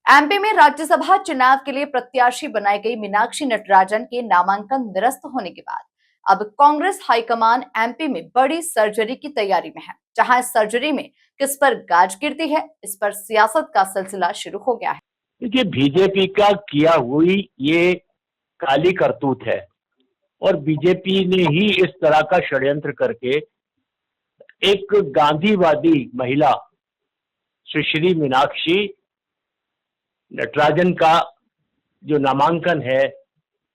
MP में राज्यसभा चुनाव के लिए प्रत्याशी बनाई गई मीनाक्षी नटराजन के नामांकन निरस्त होने के बाद अब कांग्रेस हाईकमान एमपी में बड़ी सर्जरी की तैयारी में है। जहां इस सर्जरी में किस पर गाज गिरती है, इस पर सियासत का सिलसिला शुरू हो गया है। देखिए, बीजेपी का किया हुई ये काली करतूत है और बीजेपी ने ही इस तरह का षड्यंत्र करके एक गांधीवादी महिला सुश्री मीनाक्षी नटराजन का जो नामांकन है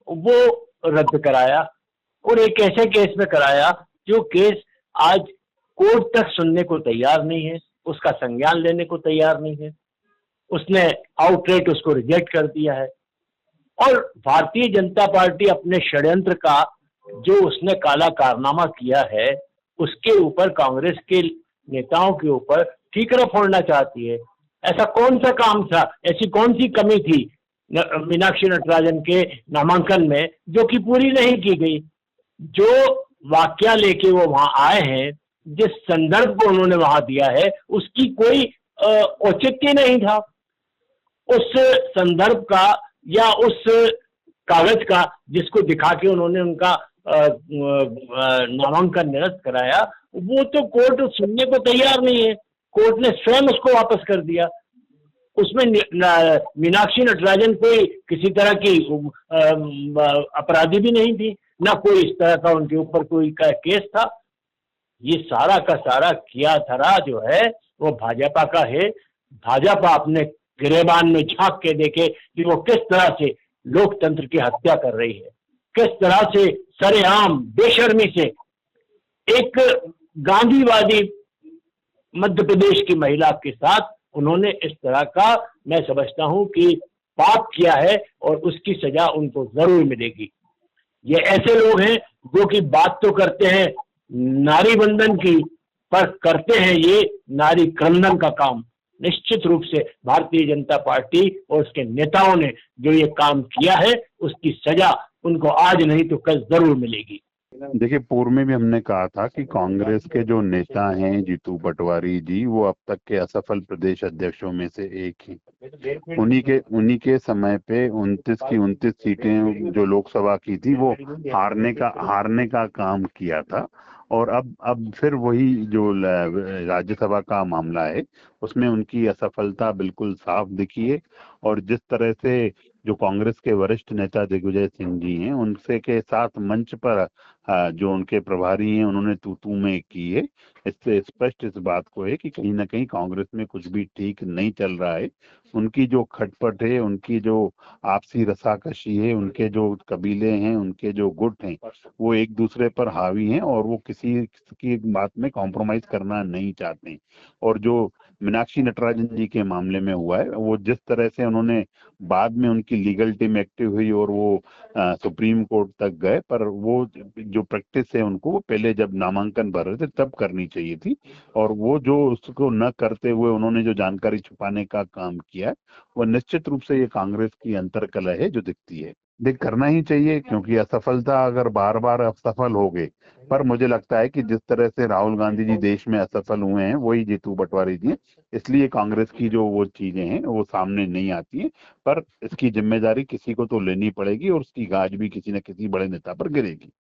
वो रद्द कराया और एक ऐसे केस में कराया जो केस आज कोर्ट तक सुनने को तैयार नहीं है, उसका संज्ञान लेने को तैयार नहीं है। उसने आउटरेट उसको रिजेक्ट कर दिया है और भारतीय जनता पार्टी अपने षड्यंत्र का जो उसने काला कारनामा किया है उसके ऊपर कांग्रेस के नेताओं के ऊपर ठीकरा फोड़ना चाहती है। ऐसा कौन सा काम था, ऐसी कौन सी कमी थी मीनाक्षी नटराजन के नामांकन में जो कि पूरी नहीं की गई। जो वाक्या लेके वो वहां आए हैं, जिस संदर्भ को उन्होंने वहां दिया है उसकी कोई औचित्य नहीं था। उस संदर्भ का या उस कागज का जिसको दिखा के उन्होंने उनका नामांकन निरस्त कराया, वो तो कोर्ट सुनने को तैयार नहीं है। कोर्ट ने स्वयं उसको वापस कर दिया। उसमें मीनाक्षी नटराजन कोई किसी तरह की अपराधी भी नहीं थी, ना कोई इस तरह का उनके ऊपर कोई का केस था। ये सारा का सारा किया धरा जो है वो भाजपा का है। भाजपा अपने गिरेबान में झांक के देखे कि वो किस तरह से लोकतंत्र की हत्या कर रही है, किस तरह से सरेआम बेशर्मी से एक गांधीवादी मध्य प्रदेश की महिला के साथ उन्होंने इस तरह का, मैं समझता हूं कि पाप किया है और उसकी सजा उनको जरूर मिलेगी। ये ऐसे लोग हैं जो कि बात तो करते हैं नारी बंधन की, पर करते हैं ये नारी क्रंदन का काम। निश्चित रूप से भारतीय जनता पार्टी और उसके नेताओं ने जो ये काम किया है उसकी सजा उनको आज नहीं तो कल जरूर मिलेगी। देखिए, पूर्व में भी हमने कहा था कि कांग्रेस के जो नेता हैं जीतू पटवारी जी, वो अब तक के असफल प्रदेश अध्यक्षों में से एक हैं। उन्हीं के समय पे 29 की 29 सीटें जो लोकसभा की थी वो हारने का काम किया था। और अब फिर वही जो राज्यसभा का मामला है उसमें उनकी असफलता बिल्कुल साफ दिखी है। और जिस तरह से जो कांग्रेस के वरिष्ठ नेता दिग्विजय सिंह जी हैं, उनसे के साथ मंच पर जो उनके प्रभारी हैं उन्होंने तू में की है। इससे स्पष्ट इस बात को है कि कहीं ना कहीं कांग्रेस में कुछ भी ठीक नहीं चल रहा है। उनकी जो खटपट है, उनकी जो आपसी रसाकशी है, उनके जो कबीले हैं, उनके जो गुट हैं, वो एक दूसरे पर हावी हैं और वो किसी की बात में कॉम्प्रोमाइज करना नहीं चाहते। और जो मीनाक्षी नटराजन जी के मामले में हुआ है, वो जिस तरह से उन्होंने बाद में उनकी लीगल टीम एक्टिव हुई और वो सुप्रीम कोर्ट तक गए, पर वो जो प्रैक्टिस है उनको पहले जब नामांकन भर रहे थे तब करनी चाहिए थी। और वो जो उसको न करते हुए उन्होंने जो जानकारी छुपाने का काम किया है, वो निश्चित रूप से ये कांग्रेस की अंतर्कलह है जो दिखती है। देख, करना ही चाहिए क्योंकि असफलता अगर बार बार असफल हो गए, पर मुझे लगता है कि जिस तरह से राहुल गांधी जी देश में असफल हुए हैं वही जीतू पटवारी जी, इसलिए कांग्रेस की जो वो चीजें हैं वो सामने नहीं आती है। पर इसकी जिम्मेदारी किसी को तो लेनी पड़ेगी और उसकी गाज भी किसी न किसी बड़े नेता पर गिरेगी।